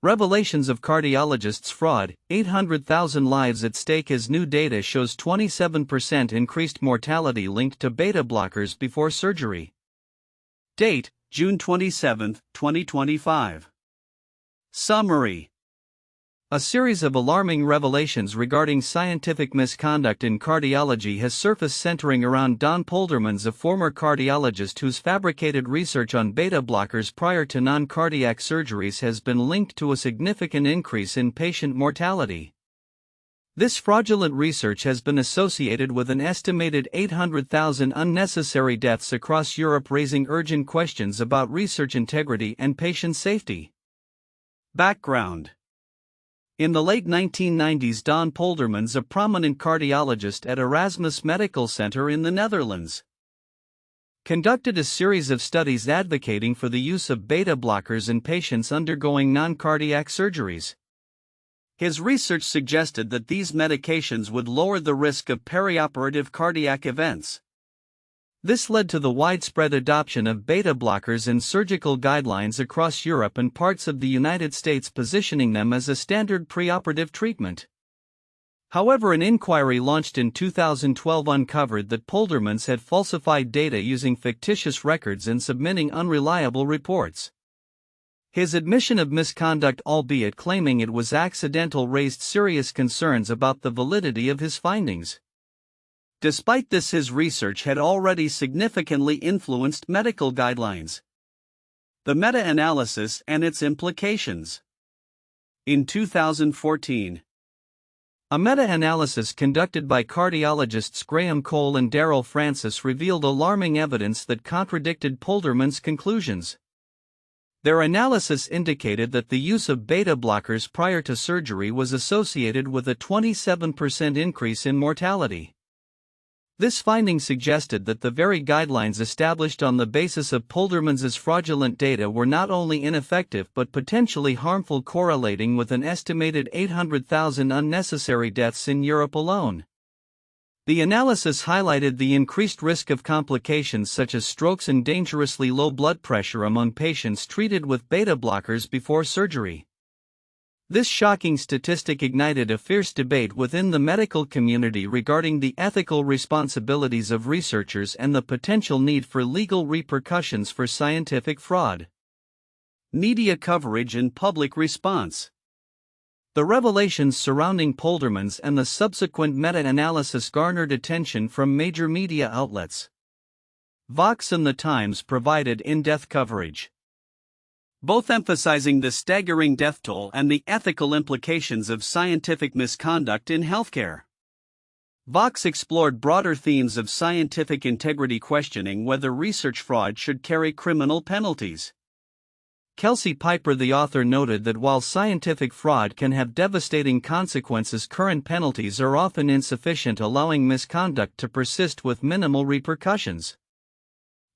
Revelations of cardiologists' fraud, 800,000 lives at stake as new data shows 27% increased mortality linked to beta blockers before surgery. Date, June 27, 2025. Summary. A series of alarming revelations regarding scientific misconduct in cardiology has surfaced centering around Don Poldermans, a former cardiologist whose fabricated research on beta blockers prior to non-cardiac surgeries has been linked to a significant increase in patient mortality. This fraudulent research has been associated with an estimated 800,000 unnecessary deaths across Europe, raising urgent questions about research integrity and patient safety. Background. In the late 1990s, Don Poldermans, a prominent cardiologist at Erasmus Medical Center in the Netherlands, conducted a series of studies advocating for the use of beta blockers in patients undergoing non-cardiac surgeries. His research suggested that these medications would lower the risk of perioperative cardiac events. This led to the widespread adoption of beta blockers in surgical guidelines across Europe and parts of the United States, positioning them as a standard preoperative treatment. However, an inquiry launched in 2012 uncovered that Poldermans had falsified data using fictitious records and submitting unreliable reports. His admission of misconduct, albeit claiming it was accidental, raised serious concerns about the validity of his findings. Despite this, his research had already significantly influenced medical guidelines. The meta-analysis and its implications. In 2014, a meta-analysis conducted by cardiologists Graham Cole and Darrel revealed alarming evidence that contradicted Poldermans' conclusions. Their analysis indicated that the use of beta blockers prior to surgery was associated with a 27% increase in mortality. This finding suggested that the very guidelines established on the basis of Poldermans' fraudulent data were not only ineffective but potentially harmful, correlating with an estimated 800,000 unnecessary deaths in Europe alone. The analysis highlighted the increased risk of complications such as strokes and dangerously low blood pressure among patients treated with beta blockers before surgery. This shocking statistic ignited a fierce debate within the medical community regarding the ethical responsibilities of researchers and the potential need for legal repercussions for scientific fraud. Media coverage and public response. The revelations surrounding Poldermans and the subsequent meta-analysis garnered attention from major media outlets. Vox and The Times provided in-depth coverage, both emphasizing the staggering death toll and the ethical implications of scientific misconduct in healthcare. Vox explored broader themes of scientific integrity, questioning whether research fraud should carry criminal penalties. Kelsey Piper, the author, noted that while scientific fraud can have devastating consequences, current penalties are often insufficient, allowing misconduct to persist with minimal repercussions.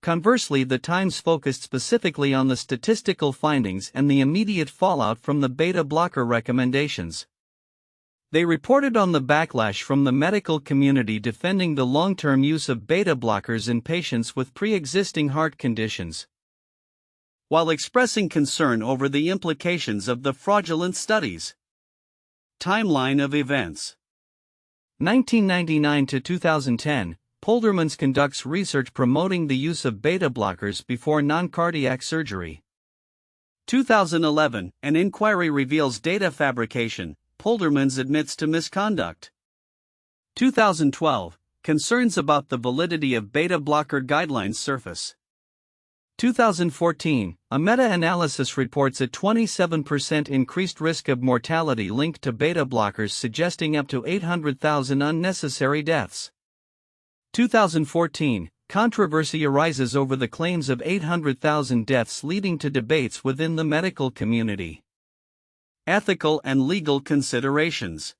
Conversely, The Times focused specifically on the statistical findings and the immediate fallout from the beta blocker recommendations. They reported on the backlash from the medical community defending the long-term use of beta blockers in patients with pre-existing heart conditions, while expressing concern over the implications of the fraudulent studies. Timeline of events. 1999 to 2010. Poldermans conducts research promoting the use of beta blockers before non-cardiac surgery. 2011, an inquiry reveals data fabrication. Poldermans admits to misconduct. 2012, concerns about the validity of beta blocker guidelines surface. 2014, a meta-analysis reports a 27% increased risk of mortality linked to beta blockers, suggesting up to 800,000 unnecessary deaths. 2014, controversy arises over the claims of 800,000 deaths, leading to debates within the medical community. Ethical and legal considerations.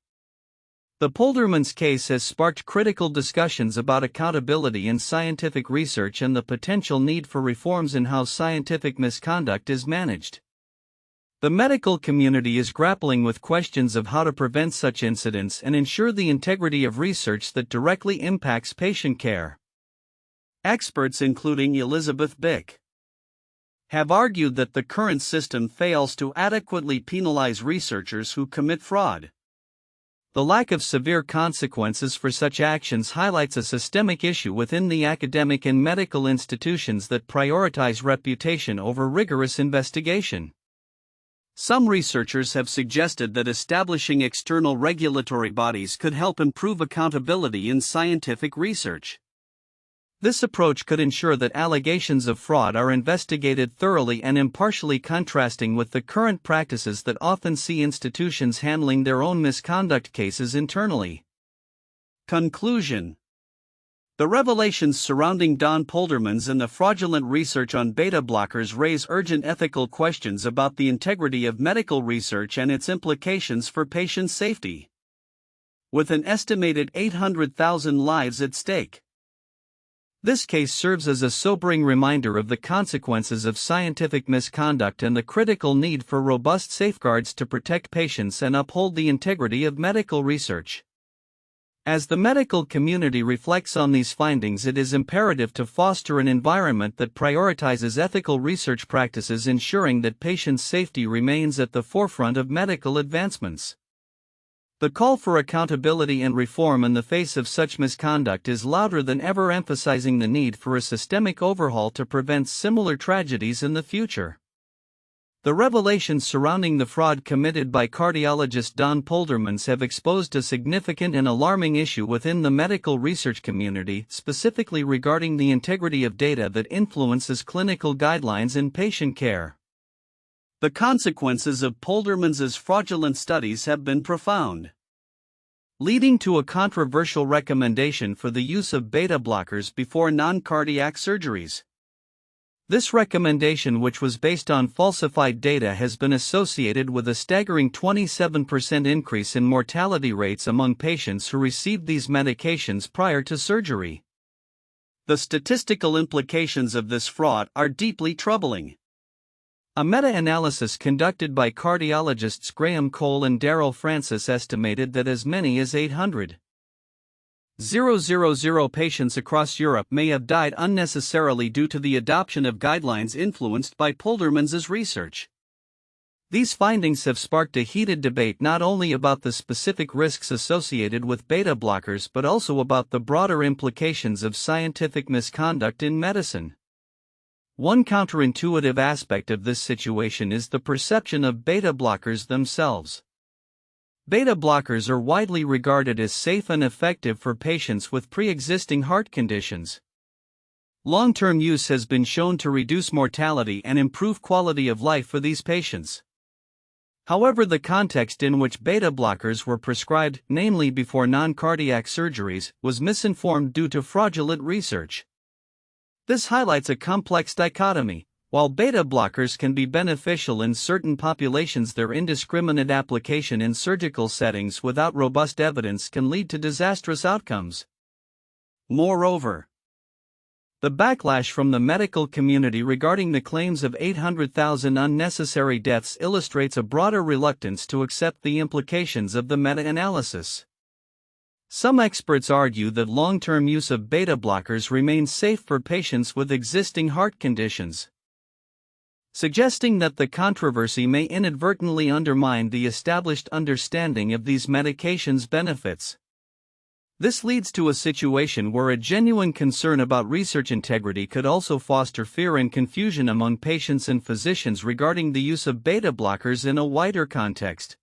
The Poldermans case has sparked critical discussions about accountability in scientific research and the potential need for reforms in how scientific misconduct is managed. The medical community is grappling with questions of how to prevent such incidents and ensure the integrity of research that directly impacts patient care. Experts including Elizabeth Bick, have argued that the current system fails to adequately penalize researchers who commit fraud. The lack of severe consequences for such actions highlights a systemic issue within the academic and medical institutions that prioritize reputation over rigorous investigation. Some researchers have suggested that establishing external regulatory bodies could help improve accountability in scientific research. This approach could ensure that allegations of fraud are investigated thoroughly and impartially, contrasting with the current practices that often see institutions handling their own misconduct cases internally. Conclusion: the revelations surrounding Don Poldermans and the fraudulent research on beta blockers raise urgent ethical questions about the integrity of medical research and its implications for patient safety. With an estimated 800,000 lives at stake, this case serves as a sobering reminder of the consequences of scientific misconduct and the critical need for robust safeguards to protect patients and uphold the integrity of medical research. As the medical community reflects on these findings, it is imperative to foster an environment that prioritizes ethical research practices, ensuring that patients' safety remains at the forefront of medical advancements. The call for accountability and reform in the face of such misconduct is louder than ever, emphasizing the need for a systemic overhaul to prevent similar tragedies in the future. The revelations surrounding the fraud committed by cardiologist Don Poldermans have exposed a significant and alarming issue within the medical research community, specifically regarding the integrity of data that influences clinical guidelines in patient care. The consequences of Poldermans's fraudulent studies have been profound, leading to a controversial recommendation for the use of beta blockers before non-cardiac surgeries. This recommendation, which was based on falsified data, has been associated with a staggering 27% increase in mortality rates among patients who received these medications prior to surgery. The statistical implications of this fraud are deeply troubling. A meta-analysis conducted by cardiologists Graham Cole and Darrel estimated that as many as 800,000 patients across Europe may have died unnecessarily due to the adoption of guidelines influenced by Poldermans's research. These findings have sparked a heated debate not only about the specific risks associated with beta blockers but also about the broader implications of scientific misconduct in medicine. One counterintuitive aspect of this situation is the perception of beta blockers themselves. Beta blockers are widely regarded as safe and effective for patients with pre-existing heart conditions. Long-term use has been shown to reduce mortality and improve quality of life for these patients. However, the context in which beta blockers were prescribed, namely before non-cardiac surgeries, was misinformed due to fraudulent research. This highlights a complex dichotomy. While beta blockers can be beneficial in certain populations, their indiscriminate application in surgical settings without robust evidence can lead to disastrous outcomes. Moreover, the backlash from the medical community regarding the claims of 800,000 unnecessary deaths illustrates a broader reluctance to accept the implications of the meta-analysis. Some experts argue that long-term use of beta blockers remains safe for patients with existing heart conditions, suggesting that the controversy may inadvertently undermine the established understanding of these medications' benefits. This leads to a situation where a genuine concern about research integrity could also foster fear and confusion among patients and physicians regarding the use of beta blockers in a wider context.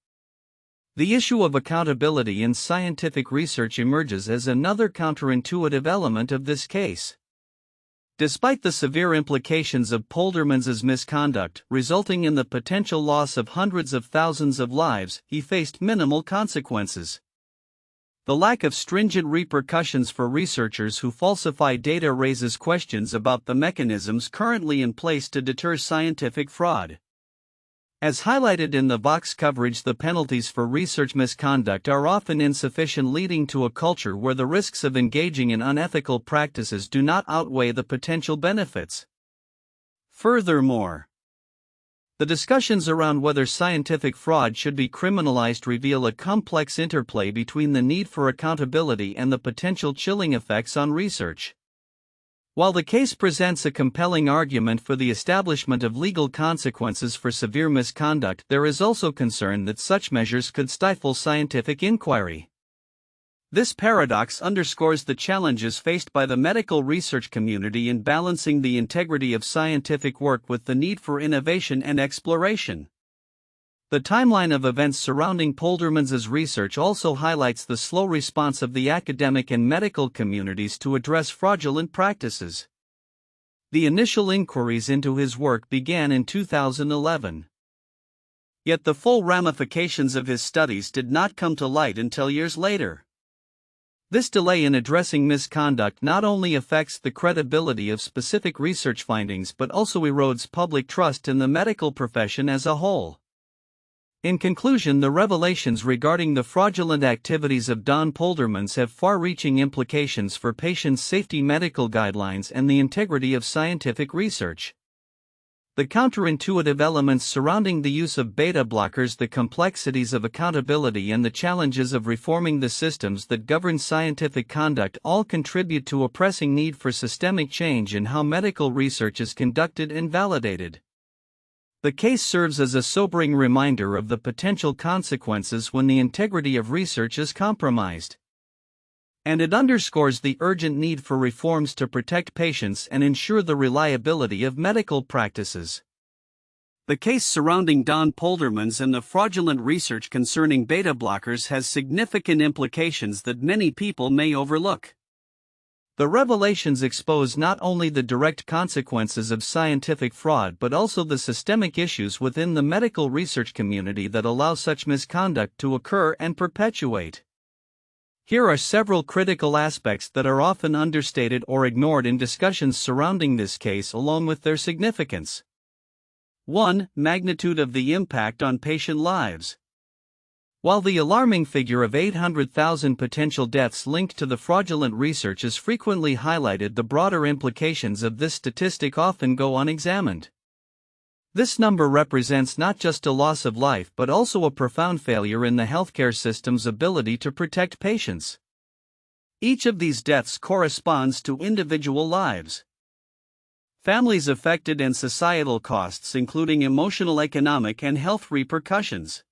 The issue of accountability in scientific research emerges as another counterintuitive element of this case. Despite the severe implications of Poldermans's misconduct, resulting in the potential loss of hundreds of thousands of lives, he faced minimal consequences. The lack of stringent repercussions for researchers who falsify data raises questions about the mechanisms currently in place to deter scientific fraud. As highlighted in the Vox coverage, the penalties for research misconduct are often insufficient, leading to a culture where the risks of engaging in unethical practices do not outweigh the potential benefits. Furthermore, the discussions around whether scientific fraud should be criminalized reveal a complex interplay between the need for accountability and the potential chilling effects on research. While the case presents a compelling argument for the establishment of legal consequences for severe misconduct, there is also concern that such measures could stifle scientific inquiry. This paradox underscores the challenges faced by the medical research community in balancing the integrity of scientific work with the need for innovation and exploration. The timeline of events surrounding Poldermans' research also highlights the slow response of the academic and medical communities to address fraudulent practices. The initial inquiries into his work began in 2011. Yet the full ramifications of his studies did not come to light until years later. This delay in addressing misconduct not only affects the credibility of specific research findings but also erodes public trust in the medical profession as a whole. In conclusion, the revelations regarding the fraudulent activities of Don Poldermans have far-reaching implications for patients' safety, medical guidelines, and the integrity of scientific research. The counterintuitive elements surrounding the use of beta blockers, the complexities of accountability, and the challenges of reforming the systems that govern scientific conduct all contribute to a pressing need for systemic change in how medical research is conducted and validated. The case serves as a sobering reminder of the potential consequences when the integrity of research is compromised. And it underscores the urgent need for reforms to protect patients and ensure the reliability of medical practices. The case surrounding Don Poldermans and the fraudulent research concerning beta blockers has significant implications that many people may overlook. The revelations expose not only the direct consequences of scientific fraud but also the systemic issues within the medical research community that allow such misconduct to occur and perpetuate. Here are several critical aspects that are often understated or ignored in discussions surrounding this case along with their significance. 1. Magnitude of the impact on patient lives. While the alarming figure of 800,000 potential deaths linked to the fraudulent research is frequently highlighted, the broader implications of this statistic often go unexamined. This number represents not just a loss of life but also a profound failure in the healthcare system's ability to protect patients. Each of these deaths corresponds to individual lives, families affected, and societal costs, including emotional, economic, and health repercussions.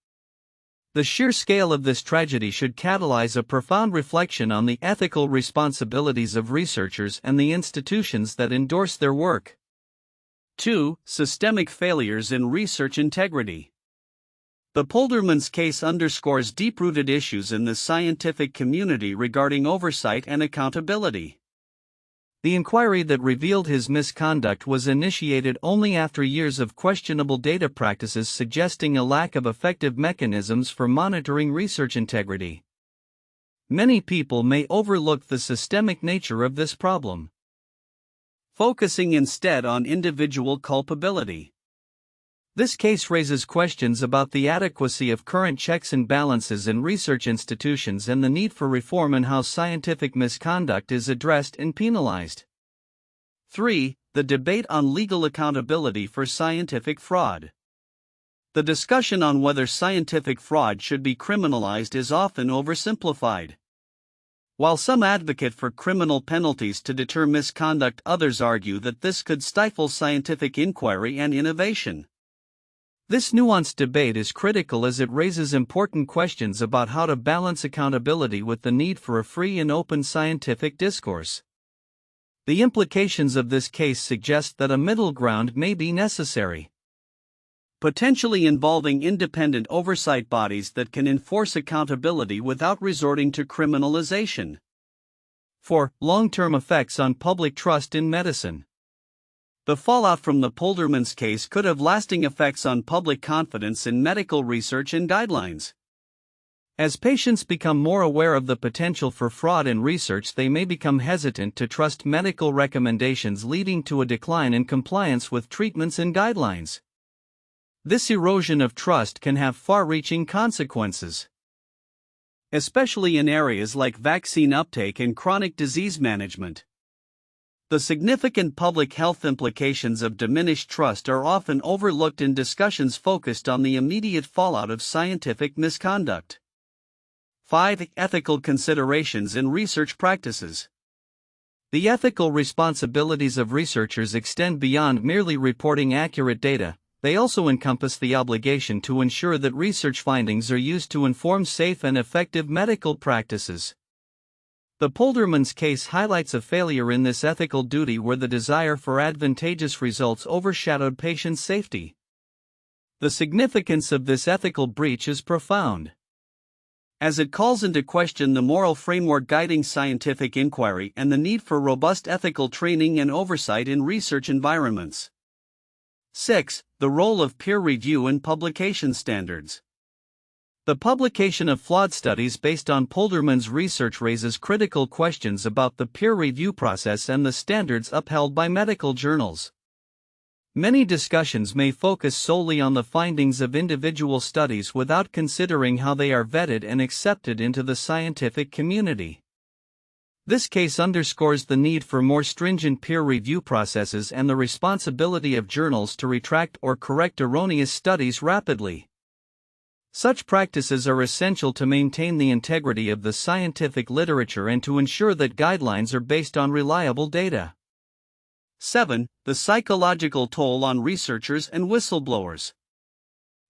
The sheer scale of this tragedy should catalyze a profound reflection on the ethical responsibilities of researchers and the institutions that endorse their work. 2. Systemic failures in research integrity. The Poldermans case underscores deep-rooted issues in the scientific community regarding oversight and accountability. The inquiry that revealed his misconduct was initiated only after years of questionable data practices, suggesting a lack of effective mechanisms for monitoring research integrity. Many people may overlook the systemic nature of this problem, focusing instead on individual culpability. This case raises questions about the adequacy of current checks and balances in research institutions and the need for reform in how scientific misconduct is addressed and penalized. 3. The debate on legal accountability for scientific fraud. The discussion on whether scientific fraud should be criminalized is often oversimplified. While some advocate for criminal penalties to deter misconduct, others argue that this could stifle scientific inquiry and innovation. This nuanced debate is critical as it raises important questions about how to balance accountability with the need for a free and open scientific discourse. The implications of this case suggest that a middle ground may be necessary, potentially involving independent oversight bodies that can enforce accountability without resorting to criminalization. 4. Long-term effects on public trust in medicine. The fallout from the Poldermans case could have lasting effects on public confidence in medical research and guidelines. As patients become more aware of the potential for fraud in research, they may become hesitant to trust medical recommendations, leading to a decline in compliance with treatments and guidelines. This erosion of trust can have far-reaching consequences, especially in areas like vaccine uptake and chronic disease management. The significant public health implications of diminished trust are often overlooked in discussions focused on the immediate fallout of scientific misconduct. 5. Ethical considerations in research practices. The ethical responsibilities of researchers extend beyond merely reporting accurate data. They also encompass the obligation to ensure that research findings are used to inform safe and effective medical practices. The Poldermans case highlights a failure in this ethical duty where the desire for advantageous results overshadowed patient safety. The significance of this ethical breach is profound, as it calls into question the moral framework guiding scientific inquiry and the need for robust ethical training and oversight in research environments. 6. The role of peer review and publication standards. The publication of flawed studies based on Poldermans' research raises critical questions about the peer review process and the standards upheld by medical journals. Many discussions may focus solely on the findings of individual studies without considering how they are vetted and accepted into the scientific community. This case underscores the need for more stringent peer review processes and the responsibility of journals to retract or correct erroneous studies rapidly. Such practices are essential to maintain the integrity of the scientific literature and to ensure that guidelines are based on reliable data. 7. The psychological toll on researchers and whistleblowers.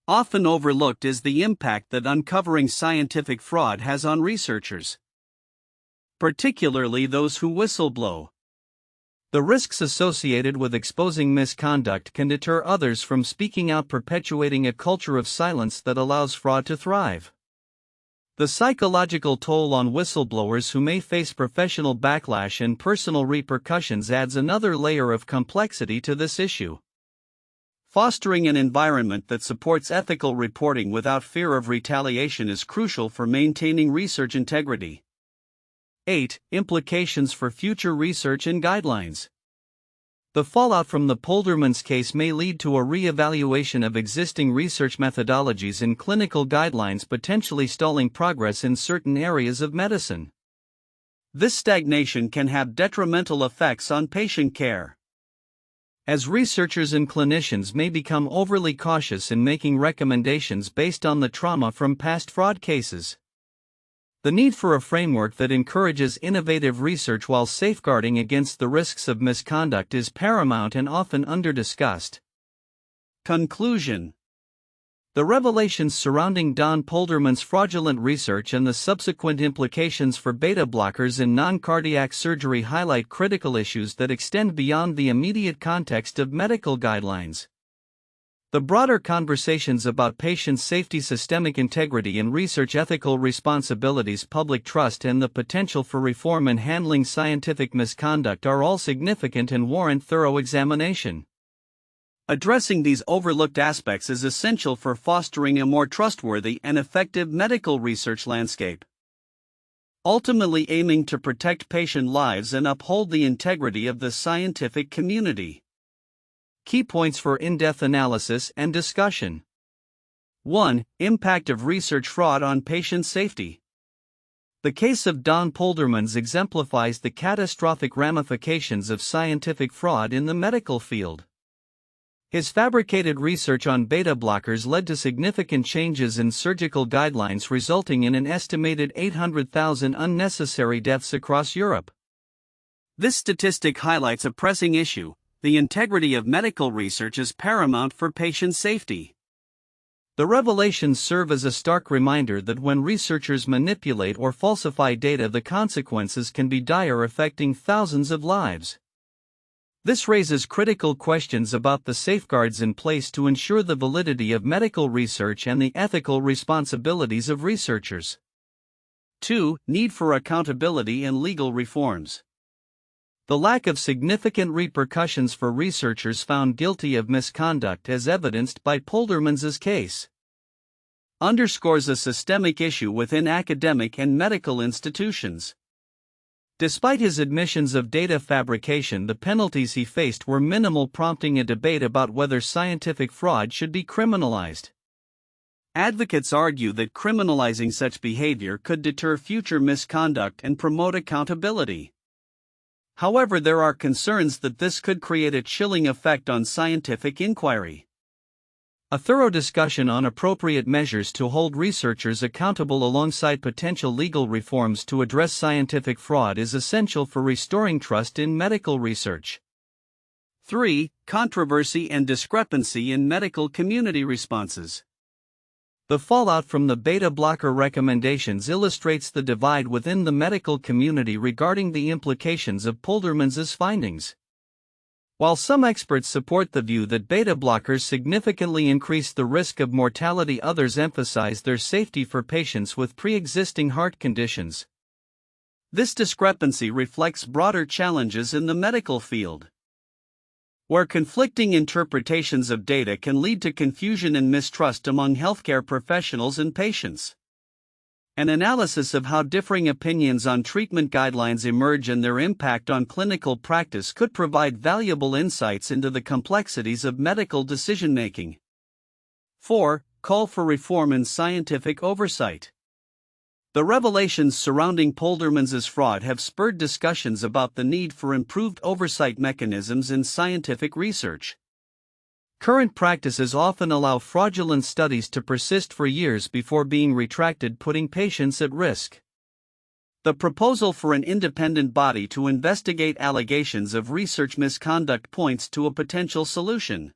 Often overlooked is the impact that uncovering scientific fraud has on researchers, particularly those who whistleblow. The risks associated with exposing misconduct can deter others from speaking out, perpetuating a culture of silence that allows fraud to thrive. The psychological toll on whistleblowers who may face professional backlash and personal repercussions adds another layer of complexity to this issue. Fostering an environment that supports ethical reporting without fear of retaliation is crucial for maintaining research integrity. 8. Implications for future research and guidelines. The fallout from the Poldermans case may lead to a re-evaluation of existing research methodologies and clinical guidelines, potentially stalling progress in certain areas of medicine. This stagnation can have detrimental effects on patient care, as researchers and clinicians may become overly cautious in making recommendations based on the trauma from past fraud cases. The need for a framework that encourages innovative research while safeguarding against the risks of misconduct is paramount and often under-discussed. Conclusion. The revelations surrounding Don Poldermans' fraudulent research and the subsequent implications for beta blockers in non-cardiac surgery highlight critical issues that extend beyond the immediate context of medical guidelines. The broader conversations about patient safety, systemic integrity and research ethical responsibilities, public trust and the potential for reform in handling scientific misconduct are all significant and warrant thorough examination. Addressing these overlooked aspects is essential for fostering a more trustworthy and effective medical research landscape, ultimately aiming to protect patient lives and uphold the integrity of the scientific community. Key points for in-depth analysis and discussion. 1. Impact of research fraud on patient safety. The case of Don Poldermans exemplifies the catastrophic ramifications of scientific fraud in the medical field. His fabricated research on beta blockers led to significant changes in surgical guidelines, resulting in an estimated 800,000 unnecessary deaths across Europe. This statistic highlights a pressing issue. The integrity of medical research is paramount for patient safety. The revelations serve as a stark reminder that when researchers manipulate or falsify data, the consequences can be dire, affecting thousands of lives. This raises critical questions about the safeguards in place to ensure the validity of medical research and the ethical responsibilities of researchers. 2. Need for accountability and legal reforms. The lack of significant repercussions for researchers found guilty of misconduct, as evidenced by Poldermans' case, underscores a systemic issue within academic and medical institutions. Despite his admissions of data fabrication, the penalties he faced were minimal, prompting a debate about whether scientific fraud should be criminalized. Advocates argue that criminalizing such behavior could deter future misconduct and promote accountability. However, there are concerns that this could create a chilling effect on scientific inquiry. A thorough discussion on appropriate measures to hold researchers accountable alongside potential legal reforms to address scientific fraud is essential for restoring trust in medical research. 3. Controversy and discrepancy in medical community responses. The fallout from the beta blocker recommendations illustrates the divide within the medical community regarding the implications of Poldermans' findings. While some experts support the view that beta blockers significantly increase the risk of mortality, others emphasize their safety for patients with pre-existing heart conditions. This discrepancy reflects broader challenges in the medical field, where conflicting interpretations of data can lead to confusion and mistrust among healthcare professionals and patients. An analysis of how differing opinions on treatment guidelines emerge and their impact on clinical practice could provide valuable insights into the complexities of medical decision-making. 4. Call for reform in scientific oversight. The revelations surrounding Poldermans' fraud have spurred discussions about the need for improved oversight mechanisms in scientific research. Current practices often allow fraudulent studies to persist for years before being retracted, putting patients at risk. The proposal for an independent body to investigate allegations of research misconduct points to a potential solution.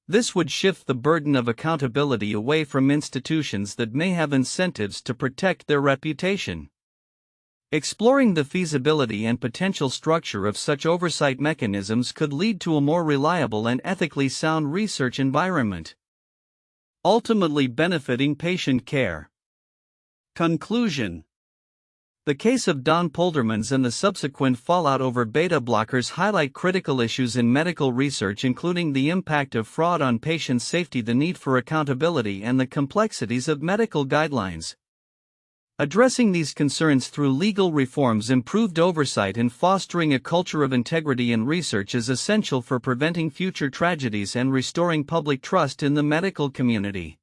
This would shift the burden of accountability away from institutions that may have incentives to protect their reputation. Exploring the feasibility and potential structure of such oversight mechanisms could lead to a more reliable and ethically sound research environment, ultimately benefiting patient care. Conclusion. The case of Don Poldermans and the subsequent fallout over beta blockers highlight critical issues in medical research, including the impact of fraud on patient safety, the need for accountability, and the complexities of medical guidelines. Addressing these concerns through legal reforms, improved oversight, and fostering a culture of integrity in research is essential for preventing future tragedies and restoring public trust in the medical community.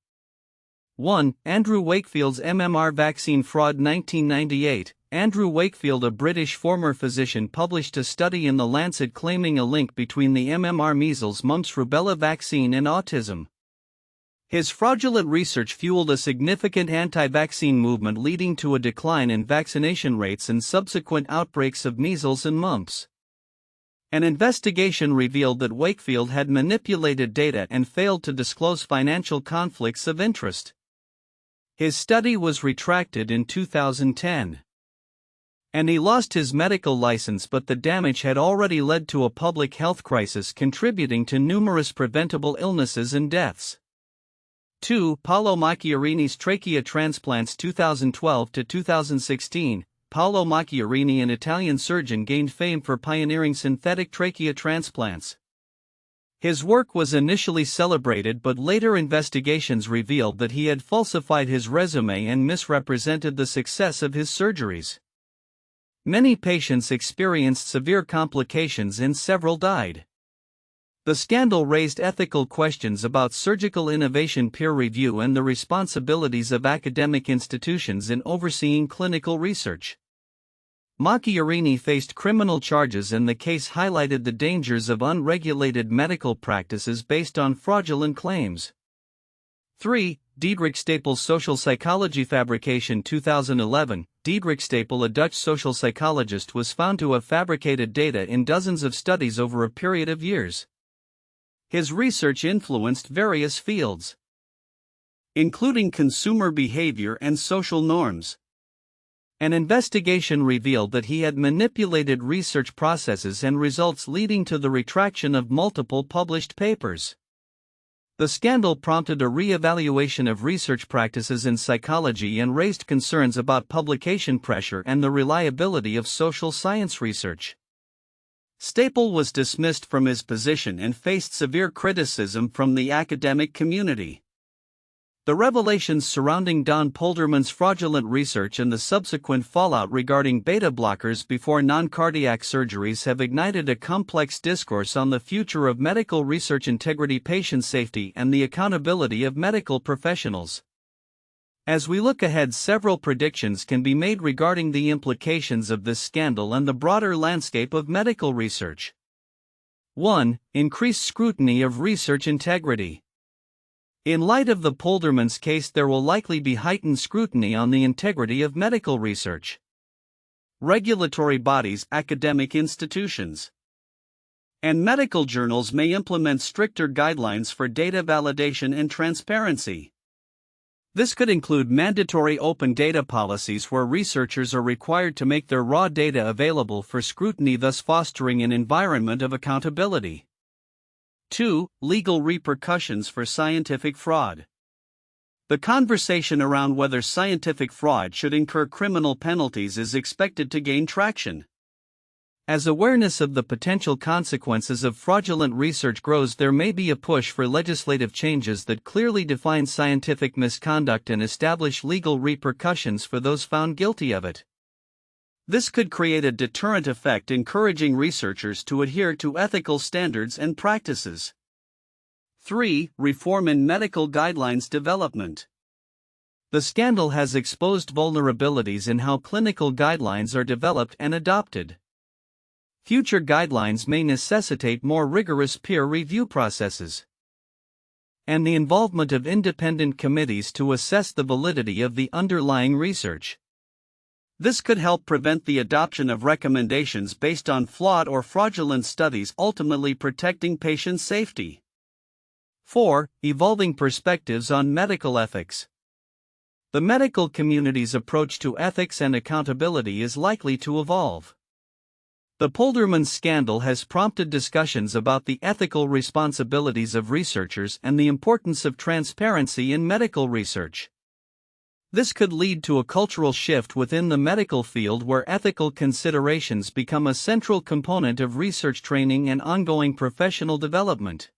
1. Andrew Wakefield's MMR vaccine fraud. 1998, Andrew Wakefield, a British former physician, published a study in The Lancet claiming a link between the MMR measles, mumps, rubella vaccine and autism. His fraudulent research fueled a significant anti-vaccine movement, leading to a decline in vaccination rates and subsequent outbreaks of measles and mumps. An investigation revealed that Wakefield had manipulated data and failed to disclose financial conflicts of interest. His study was retracted in 2010. And he lost his medical license, but the damage had already led to a public health crisis, contributing to numerous preventable illnesses and deaths. 2. Paolo Macchiarini's trachea transplants. 2012 to 2016, Paolo Macchiarini, an Italian surgeon, gained fame for pioneering synthetic trachea transplants. His work was initially celebrated, but later investigations revealed that he had falsified his resume and misrepresented the success of his surgeries. Many patients experienced severe complications and several died. The scandal raised ethical questions about surgical innovation, peer review, and the responsibilities of academic institutions in overseeing clinical research. Macchiarini faced criminal charges, and the case highlighted the dangers of unregulated medical practices based on fraudulent claims. 3. Diederik Stapel's social psychology fabrication. 2011, Diederik Stapel, a Dutch social psychologist, was found to have fabricated data in dozens of studies over a period of years. His research influenced various fields, including consumer behavior and social norms. An investigation revealed that he had manipulated research processes and results, leading to the retraction of multiple published papers. The scandal prompted a re-evaluation of research practices in psychology and raised concerns about publication pressure and the reliability of social science research. Stapel was dismissed from his position and faced severe criticism from the academic community. The revelations surrounding Don Poldermans' fraudulent research and the subsequent fallout regarding beta blockers before non-cardiac surgeries have ignited a complex discourse on the future of medical research, integrity, patient safety, and the accountability of medical professionals. As we look ahead, several predictions can be made regarding the implications of this scandal and the broader landscape of medical research. 1. Increased scrutiny of research integrity. In light of the Poldermans case, there will likely be heightened scrutiny on the integrity of medical research. Regulatory bodies, academic institutions, and medical journals may implement stricter guidelines for data validation and transparency. This could include mandatory open data policies where researchers are required to make their raw data available for scrutiny, thus fostering an environment of accountability. 2. Legal repercussions for scientific fraud. The conversation around whether scientific fraud should incur criminal penalties is expected to gain traction. As awareness of the potential consequences of fraudulent research grows, there may be a push for legislative changes that clearly define scientific misconduct and establish legal repercussions for those found guilty of it. This could create a deterrent effect, encouraging researchers to adhere to ethical standards and practices. 3. Reform in medical guidelines development. The scandal has exposed vulnerabilities in how clinical guidelines are developed and adopted. Future guidelines may necessitate more rigorous peer review processes and the involvement of independent committees to assess the validity of the underlying research. This could help prevent the adoption of recommendations based on flawed or fraudulent studies, ultimately protecting patient safety. 4. Evolving perspectives on medical ethics. The medical community's approach to ethics and accountability is likely to evolve. The Poldermans scandal has prompted discussions about the ethical responsibilities of researchers and the importance of transparency in medical research. This could lead to a cultural shift within the medical field where ethical considerations become a central component of research training and ongoing professional development.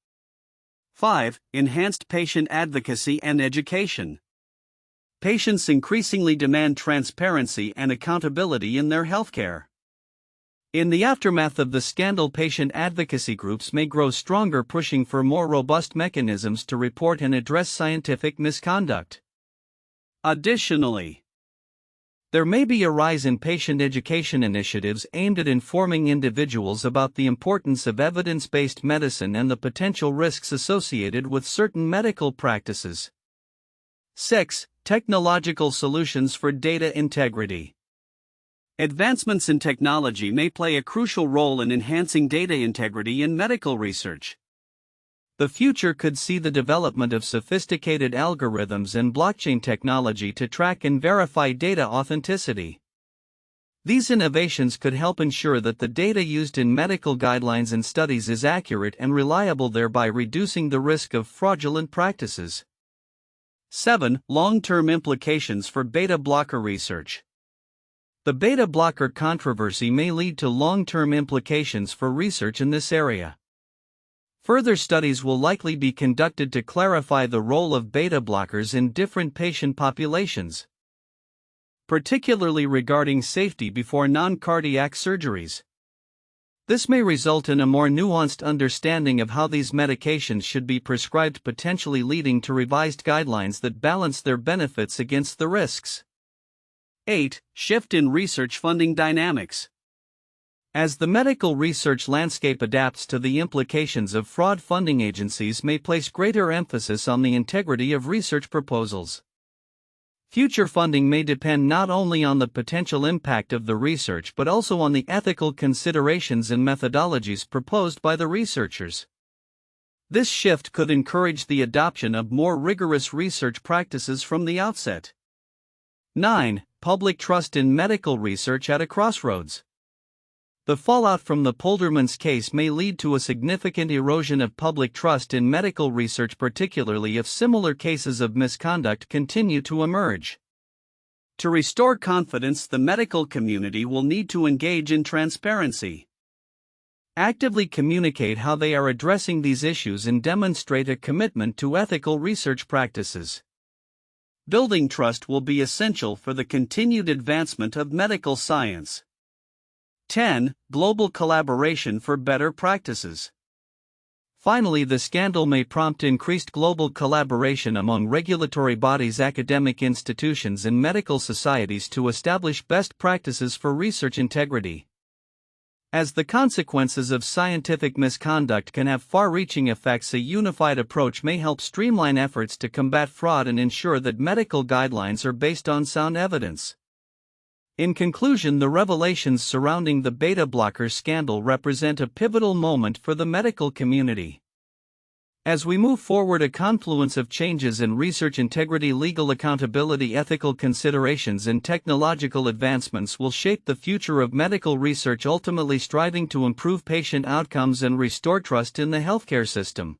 5. Enhanced patient advocacy and education. Patients increasingly demand transparency and accountability in their healthcare. In the aftermath of the scandal, patient advocacy groups may grow stronger, pushing for more robust mechanisms to report and address scientific misconduct. Additionally, there may be a rise in patient education initiatives aimed at informing individuals about the importance of evidence-based medicine and the potential risks associated with certain medical practices. 6. Technological solutions for data integrity. Advancements in technology may play a crucial role in enhancing data integrity in medical research. The future could see the development of sophisticated algorithms and blockchain technology to track and verify data authenticity. These innovations could help ensure that the data used in medical guidelines and studies is accurate and reliable, thereby reducing the risk of fraudulent practices. 7. Long-term implications for beta blocker research. The beta blocker controversy may lead to long-term implications for research in this area. Further studies will likely be conducted to clarify the role of beta blockers in different patient populations, particularly regarding safety before non-cardiac surgeries. This may result in a more nuanced understanding of how these medications should be prescribed, potentially leading to revised guidelines that balance their benefits against the risks. 8. Shift in research funding dynamics. As the medical research landscape adapts to the implications of fraud, funding agencies may place greater emphasis on the integrity of research proposals. Future funding may depend not only on the potential impact of the research but also on the ethical considerations and methodologies proposed by the researchers. This shift could encourage the adoption of more rigorous research practices from the outset. 9. Public trust in medical research at a crossroads. The fallout from the Poldermans case may lead to a significant erosion of public trust in medical research, particularly if similar cases of misconduct continue to emerge. To restore confidence, the medical community will need to engage in transparency, actively communicate how they are addressing these issues, and demonstrate a commitment to ethical research practices. Building trust will be essential for the continued advancement of medical science. 10. Global collaboration for better practices. Finally, the scandal may prompt increased global collaboration among regulatory bodies, academic institutions, and medical societies to establish best practices for research integrity. As the consequences of scientific misconduct can have far-reaching effects, a unified approach may help streamline efforts to combat fraud and ensure that medical guidelines are based on sound evidence. In conclusion, the revelations surrounding the beta blocker scandal represent a pivotal moment for the medical community. As we move forward, a confluence of changes in research integrity, legal accountability, ethical considerations, and technological advancements will shape the future of medical research, ultimately striving to improve patient outcomes and restore trust in the healthcare system.